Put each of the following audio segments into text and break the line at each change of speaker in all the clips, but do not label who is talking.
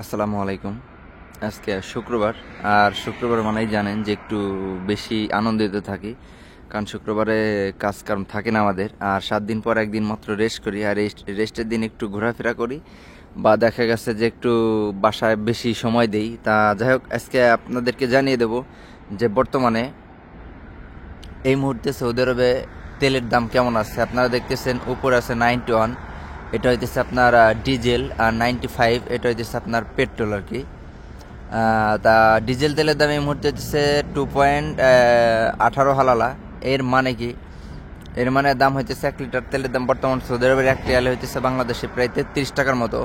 আসসালামু আলাইকুম। আজকে শুক্রবার। আর শুক্রবার মানেই জানেন যে একটু বেশি আনন্দিত থাকি, কারণ শুক্রবারে কাজকাম থাকে না আমাদের। আর 7 দিন পর একদিন মাত্র রেস্ট করি, আর রেস্টের দিন একটু ঘোরাফেরা করি বা দেখা গেছে যে একটু বাসায় বেশি সময় দেই। তা যাই হোক, আজকে আপনাদেরকে জানিয়ে দেব যে বর্তমানে এই মুহূর্তে সৌদি আরবে তেলের দাম কেমন আছে। আপনারা দেখতেছেন উপরে আছে 91, এটা হইতেছে আপনার ডিজেল, আর 95 এটা হইতেছে আপনার পেট্রোল আর কি। তা ডিজেল তেলের দাম এই মুহূর্তে হচ্ছে 2.18 হালালা। এর মানে কি? এর মানে দাম হইতেছে 1 লিটার তেলের দাম বর্তমান সৌদি আরবের 1 রিয়ালে হইতেছে বাংলাদেশে প্রায় 33 টাকার মতো।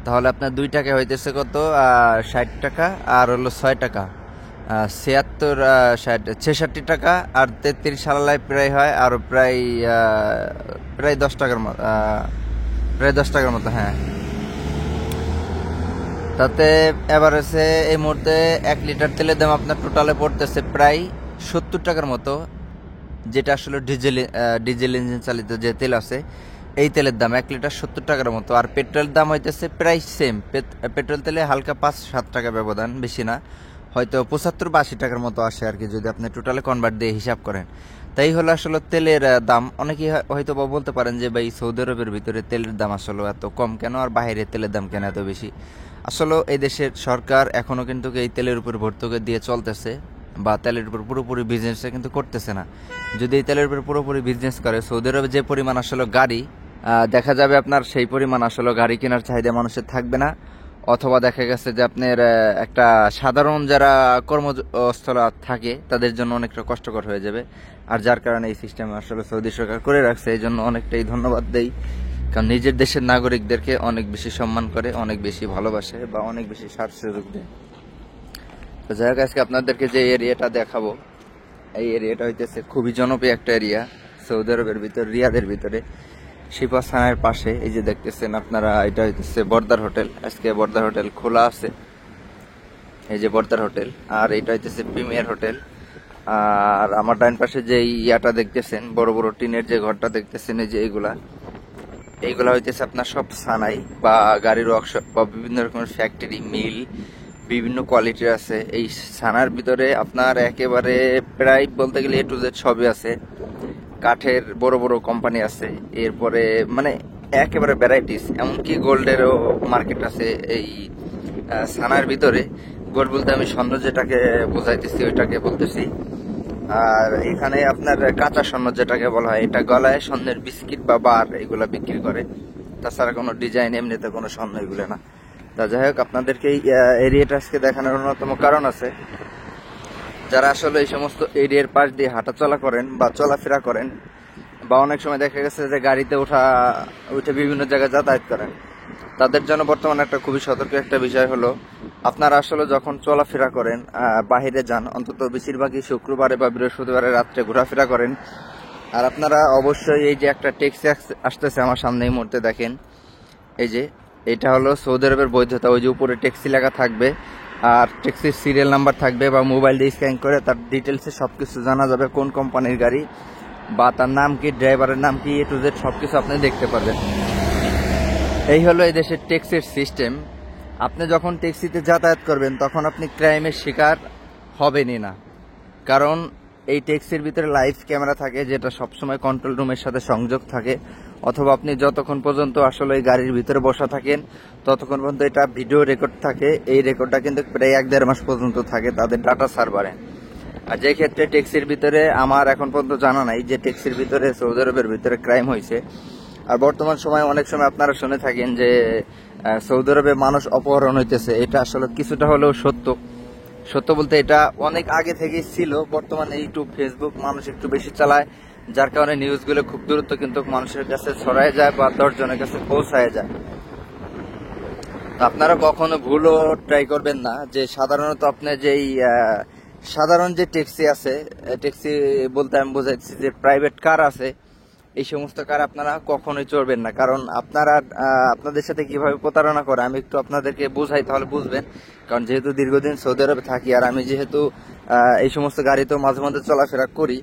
তাহলে আপনার 2 টাকা হইতেছে কত? 60 টাকা আর হলো 6 টাকা, 76, 66 টাকা। আর 33 সালালায় প্রায় হয় আরো প্রায় প্রায় 10 টাকার মতো, প্রায় 10 টাকার মতো, হ্যাঁ। তাতে এবার হচ্ছে এই মুহূর্তে 1 লিটার তেলের দাম আপনার টোটালে পড়তেছে প্রায় 70 টাকার মতো, যেটা আসলে ডিজেল ইঞ্জিন চালিত যে তেল আছে, এই তেলের দাম 1 লিটার 70 টাকার মতো। আর পেট্রোলের দাম হইতেছে প্রায় সেম। পেট্রোল তেলে হালকা 5-7 টাকা ব্যবধান, বেশি না, হয়তো 75 বা 80 টাকার মতো আসে আর কি, যদি আপনি টোটালে কনভার্ট দিয়ে হিসাব করেন। তাই হলো আসলে তেলের দাম। অনেকেই হয়তো বা বলতে পারেন যে ভাই, সৌদি আরবের ভিতরে তেলের দাম আসলে এত কম কেন, আর বাইরে তেলের দাম কেন এত বেশি। আসলে এই দেশের সরকার এখনো কিন্তু এই তেলের উপর ভর্তুকি দিয়ে চলতেছে, বা তেলের উপর পুরোপুরি বিজনেসটা কিন্তু করতেছে না। যদি এই তেলের উপর পুরোপুরি বিজনেস করে, সৌদি আরবে যে পরিমাণ আসলে গাড়ি, দেখা যাবে আপনার সেই পরিমাণ আসলে গাড়ি কেনার চাহিদা মানুষের থাকবে না। অথবা দেখা গেছে যে আপনার একটা সাধারণ যারা কর্মস্থল থাকে তাদের জন্য অনেকটা কষ্টকর হয়ে যাবে। আর যার কারণে এই সিস্টেম আসলে সৌদি সরকার করে রাখছে, এই জন্য অনেকটাই ধন্যবাদ দেই। কারণ নিজের দেশের নাগরিকদেরকে অনেক বেশি সম্মান করে, অনেক বেশি ভালোবাসে, বা অনেক বেশি সার সুযোগ দেয়। তো যাই হোক, আজকে আপনাদেরকে যে এরিয়াটা দেখাবো, এই এরিয়াটা হইতেছে খুবই জনপ্রিয় একটা এরিয়া সৌদি আরবের ভিতর, রিয়াদের ভিতরে, শিপা থানার পাশে। এই যে দেখতেছেন আপনারা, এটা হইতেছে বর্দার হোটেল। আজকে বর্দার হোটেল খোলা আছে, এই যে বর্দার হোটেল। আর এটা হইতেছে প্রিমিয়ার হোটেল। আর আমার ডাইন পাশে যে ইয়াটা দেখতেছেন, বড় বড় টিনের যে ঘরটা দেখতেছেন, এই যে এইগুলা এইগুলা হইতেছে আপনার সব সানাই বা গাড়ির ওয়ার্কশপ বা বিভিন্ন রকমের ফ্যাক্টরি, মিল, বিভিন্ন কোয়ালিটির আছে। এই সানার ভিতরে আপনার একেবারে প্রায় বলতে গেলে A to Z সবই আছে। কাঠের বড় বড় কোম্পানি আছে, এরপরে মানে একেবারে ভ্যারাইটিস, এমনকি গোল্ডেরও মার্কেট আছে এই সানার ভিতরে। গোল্ড বলতে আমি স্বর্ণ যেটাকে বোঝাইতেছি ওইটাকে বলতেছি। আর এখানে আপনার কাঁচা স্বর্ণ যেটাকে বলা হয়, এটা গলায় স্বর্ণের বিস্কিট বা বার এগুলা বিক্রি করে। তাছাড়া কোনো ডিজাইন এমনিতে কোনো স্বর্ণ এগুলো না। তা যাই হোক, আপনাদেরকে এই এরিয়াটা আজকে দেখানোর অন্যতম কারণ আছে। যারা আসলে এই সমস্ত এরিয়ার পাশ দিয়ে হাঁটাচলা করেন বা চলাফেরা করেন, বা অনেক সময় দেখা গেছে যে গাড়িতে উঠে বিভিন্ন জায়গায় যাতায়াত করেন, তাদের জন্য বর্তমানে একটা খুবই সতর্ক একটা বিষয় হলো, আপনারা আসলে যখন চলাফেরা করেন, বাহিরে যান, অন্তত বেশিরভাগই শুক্রবারে বা বৃহস্পতিবারে রাত্রে ঘোরাফেরা করেন। আর আপনারা অবশ্যই এই যে একটা ট্যাক্সি আসতেছে আমার সামনে এই মুহূর্তে দেখেন, এই যে এটা হলো সৌদি আরবের বৈধতা। ওই যে উপরে ট্যাক্সি লেখা থাকবে, আর ট্যাক্সির সিরিয়াল নাম্বার থাকবে, বা মোবাইল দিয়ে স্ক্যান করে তার ডিটেলসে সবকিছু জানা যাবে, কোন কোম্পানির গাড়ি বা তার নাম কি, ড্রাইভারের নাম কি, A to Z সবকিছু আপনি দেখতে পারবেন। এই হলো এই দেশের ট্যাক্সির সিস্টেম। আপনি যখন ট্যাক্সিতে যাতায়াত করবেন তখন আপনি ক্রাইমের শিকার হবেনই না, কারণ এই ট্যাক্সির ভিতরে লাইভ ক্যামেরা থাকে, যেটা সবসময় কন্ট্রোল রুমের সাথে সংযোগ থাকে। অথবা আপনি যতক্ষণ পর্যন্ত আসলে এই গাড়ির ভিতরে বসা থাকেন ততক্ষণ পর্যন্ত এটা ভিডিও রেকর্ড থাকে। এই রেকর্ডটা কিন্তু প্রায় 1-1.5 মাস পর্যন্ত থাকে তাদের ডাটা সার্ভারে। আর যে ক্ষেত্রে ট্যাক্সির ভিতরে আমার এখন পর্যন্ত জানা নাই যে ট্যাক্সির ভিতরে সৌদি আরবের ভিতরে ক্রাইম হয়েছে। আর বর্তমান সময়ে অনেক সময় আপনারা শুনে থাকেন যে সৌদি আরবে মানুষ অপহরণ হইতেছে। এটা আসলে কিছুটা হলেও সত্য। সত্য বলতে এটা অনেক আগে থেকেই ছিল, বর্তমানে ইউটিউব, ফেসবুক মানুষ একটু বেশি চালায়, যার কারণে নিউজগুলো খুব দ্রুত কিন্তু মানুষের কাছে ছড়ায় যায় বা 10 জনের কাছে পৌঁছায় যায়। আপনারা কখনো ভুলও ট্রাই করবেন না যে সাধারণত আপনি যেই সাধারণ যে ট্যাক্সি আছে, ট্যাক্সি বলতে আমি বোঝাচ্ছি যে প্রাইভেট কার আছে, এই সমস্ত কার আপনারা কখনোই চড়বেন না। কারণ আপনারা আপনাদের সাথে কিভাবে প্রতারণা করে আমি একটু আপনাদেরকে বুঝাই, তাহলে বুঝবেন। কারণ যেহেতু দীর্ঘদিন সৌদি আরবে থাকি, আর আমি যেহেতু এই সমস্ত গাড়িতেও মাঝে মাঝে চলাফেরা করি,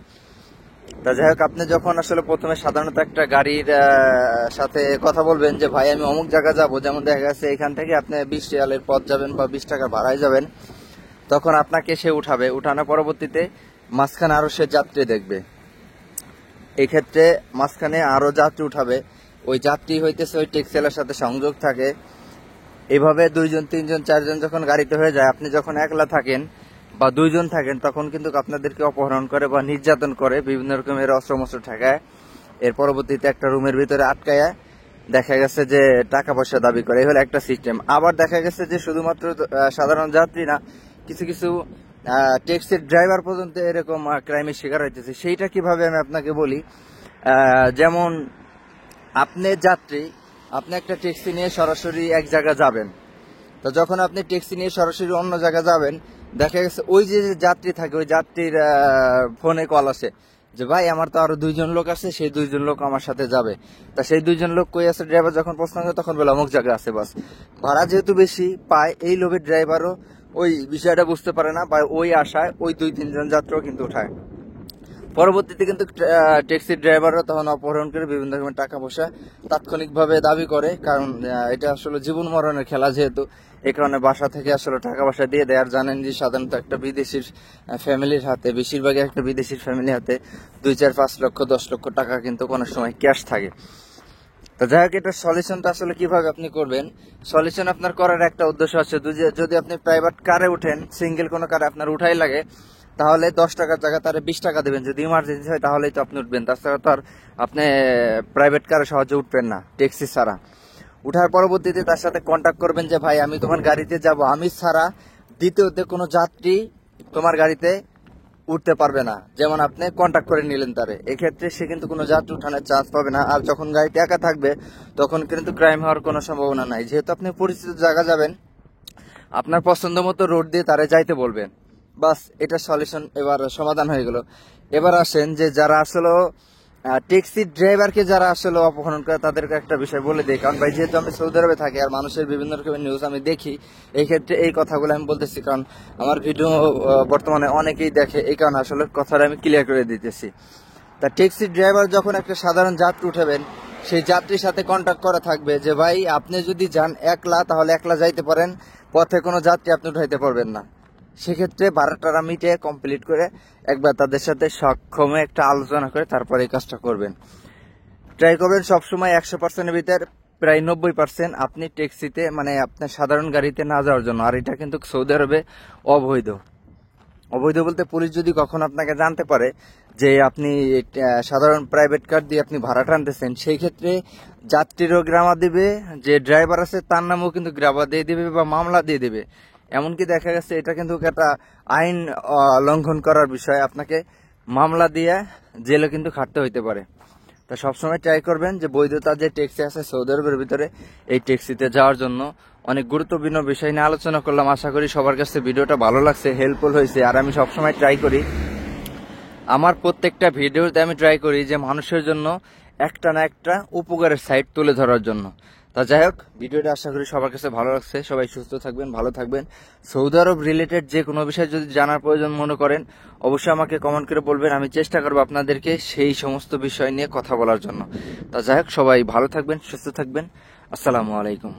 তা যাই হোক, আপনি যখন আসলে প্রথমে সাধারণত একটা গাড়ির সাথে কথা বলবেন যে ভাই আমি অমুক জায়গা যাব, যেমন দেখা গেছে এখান থেকে আপনি 20 রিয়ালের পথ যাবেন বা 20 টাকা ভাড়ায় যাবেন, তখন আপনাকে সে উঠাবে। উঠানোর পরবর্তীতে মাঝখানে আরো সে যাত্রী দেখবে। এই ক্ষেত্রে মাঝখানে আরো যাত্রী উঠাবে, ওই যাত্রী হইতেছে ওই ট্যাক্সিওয়ালার সাথে সংযোগ থাকে। এভাবে 2 জন 3 জন 4 জন যখন গাড়িতে হয়ে যায়, আপনি যখন একলা থাকেন বা 2 জন থাকেন, তখন কিন্তু আপনাদেরকে অপহরণ করে বা নির্যাতন করে, বিভিন্ন রকমের অস্ত্র ঠেকায়। এর পরবর্তীতে একটা রুমের ভিতরে আটকায় দেখা গেছে যে টাকা পয়সা দাবি করে। এই হলো একটা সিস্টেম। আবার দেখা গেছে যে শুধুমাত্র সাধারণ যাত্রী না, কিছু কিছু ট্যাক্সির ড্রাইভার পর্যন্ত এরকম ক্রাইমের শিকার হইতেছে। সেইটা কিভাবে আমি আপনাকে বলি। যেমন আপনি যাত্রী, আপনি একটা ট্যাক্সি নিয়ে সরাসরি এক জায়গা যাবেন। তো যখন আপনি ট্যাক্সি নিয়ে সরাসরি অন্য জায়গা যাবেন, দেখা গেছে ওই যে যাত্রী থাকে, ওই যাত্রীর ফোনে কল আসে যে ভাই আমার তো আরো 2 জন লোক আছে, সেই 2 জন লোক আমার সাথে যাবে। তা সেই 2 জন লোক কই আছে, ড্রাইভার যখন প্রশ্ন করে তখন বলে অমুক জায়গা আছে। বাস, ভাড়া যেহেতু বেশি পায়, এই লোভের ড্রাইভারও ওই বিষয়টা বুঝতে পারে না, বা ওই আশায় ওই 2-3 জন যাত্রীও কিন্তু উঠায়। পরবর্তীতে কিন্তু ট্যাক্সির ড্রাইভাররা তখন অপহরণ করে বিভিন্ন রকমের টাকা পয়সা তাৎক্ষণিকভাবে দাবি করে, কারণ এটা আসলে জীবন মরণের খেলা যেহেতু, এই কারণে বাসা থেকে আসলে টাকা পয়সা দিয়ে দেয়। আর জানেন যে সাধারণত একটা বিদেশির ফ্যামিলির হাতে, বেশিরভাগই একটা বিদেশির ফ্যামিলির হাতে 2-4-5 লক্ষ 10 লক্ষ টাকা কিন্তু কোনো সময় ক্যাশ থাকে। তো যাই হোক, এটার সলিউশনটা আসলে কিভাবে আপনি করবেন, সলিউশন আপনার করার একটা উদ্দেশ্য আছে। যদি আপনি প্রাইভেট কারে উঠেন, সিঙ্গেল কোনো কারে আপনার উঠাই লাগে, তাহলে 10 টাকার জায়গায় তারা 20 টাকা দেবেন। যদি ইমার্জেন্সি হয় তাহলেই তো আপনি উঠবেন, তাছাড়া তো আর আপনি প্রাইভেট কারে সহজে উঠবেন না ট্যাক্সি ছাড়া। উঠার পরবর্তীতে তার সাথে কন্ট্যাক্ট করবেন যে ভাই আমি তোমার গাড়িতে যাব, আমি ছাড়া দ্বিতীয়তে কোনো যাত্রী তোমার গাড়িতে উঠতে পারবে না। যেমন আপনি কন্ট্যাক্ট করে নিলেন তারে, এক্ষেত্রে সে কিন্তু কোনো যাত্রী উঠানোর চান্স পাবে না। আর যখন গাড়িতে একা থাকবে, তখন কিন্তু ক্রাইম হওয়ার কোনো সম্ভাবনা নাই। যেহেতু আপনি পরিচিত জায়গা যাবেন, আপনার পছন্দ মতো রোড দিয়ে তারে যাইতে বলবেন। বাস, এটা সলিউশন এবার সমাধান হয়ে গেল। এবার আসেন যে যারা আসলে ট্যাক্সি ড্রাইভারকে যারা আসলে অপহরণ করে, তাদেরকে একটা বিষয় বলে দিই। কারণ ভাই যেহেতু আমি সৌদি আরবে থাকি আর মানুষের বিভিন্ন রকমের নিউজ আমি দেখি, এই ক্ষেত্রে এই কথাগুলো আমি বলতেছি, কারণ আমার ভিডিও বর্তমানে অনেকেই দেখে, এই কারণে আসলে কথাটা আমি ক্লিয়ার করে দিতেছি। তা ট্যাক্সি ড্রাইভার যখন একটা সাধারণ যাত্রী উঠাবেন, সেই যাত্রীর সাথে কন্ট্যাক্ট করা থাকবে যে ভাই আপনি যদি যান একলা, তাহলে একলা যাইতে পারেন, পথে কোনো যাত্রী আপনি উঠাইতে পারবেন না। সেক্ষেত্রে ভাড়াটা মিটিয়ে কমপ্লিট করে একবার তাদের সাথে সক্ষমে একটা আলোচনা করে তারপরে এই কাজটা করবেন। ট্রাই করবেন সবসময় 100%-এর ভিতর প্রায় 90% আপনি ট্যাক্সিতে, মানে আপনার সাধারণ গাড়িতে না যাওয়ার জন্য। আর এটা কিন্তু সৌদি আরবে অবৈধ। অবৈধ বলতে পুলিশ যদি কখন আপনাকে জানতে পারে যে আপনি সাধারণ প্রাইভেট কার দিয়ে আপনি ভাড়া টানতেছেন, সেই ক্ষেত্রে যাত্রীরও গ্রামা দিবে, যে ড্রাইভার আছে তার নামেও কিন্তু গ্রামা দিয়ে দিবে বা মামলা দিয়ে দিবে। এমনকি দেখা গেছে এটা কিন্তু একটা আইন লঙ্ঘন করার বিষয়, আপনাকে মামলা দিয়ে জেলে কিন্তু খাটতে হইতে পারে। তা সবসময় ট্রাই করবেন যে বৈধতা যে ট্যাক্সি আছে সৌদি আরবের ভিতরে, এই ট্যাক্সিতে যাওয়ার জন্য। অনেক গুরুত্বপূর্ণ বিষয় নিয়ে আলোচনা করলাম। আশা করি সবার কাছে ভিডিওটা ভালো লাগছে, হেল্পফুল হয়েছে। আর আমি সবসময় ট্রাই করি, আমার প্রত্যেকটা ভিডিওতে আমি ট্রাই করি যে মানুষের জন্য একটা না একটা উপকারের সাইড তুলে ধরার জন্য। তা যাই হোক, ভিডিওটা আশা করি সবার কাছে ভালো লাগছে। সবাই সুস্থ থাকবেন, ভালো থাকবেন। সৌদি আরব রিলেটেড যে কোনো বিষয় যদি জানার প্রয়োজন মনে করেন, অবশ্যই আমাকে কমেন্ট করে বলবেন। আমি চেষ্টা করবো আপনাদেরকে সেই সমস্ত বিষয় নিয়ে কথা বলার জন্য। তা যাই হোক, সবাই ভালো থাকবেন, সুস্থ থাকবেন। আসসালামু আলাইকুম।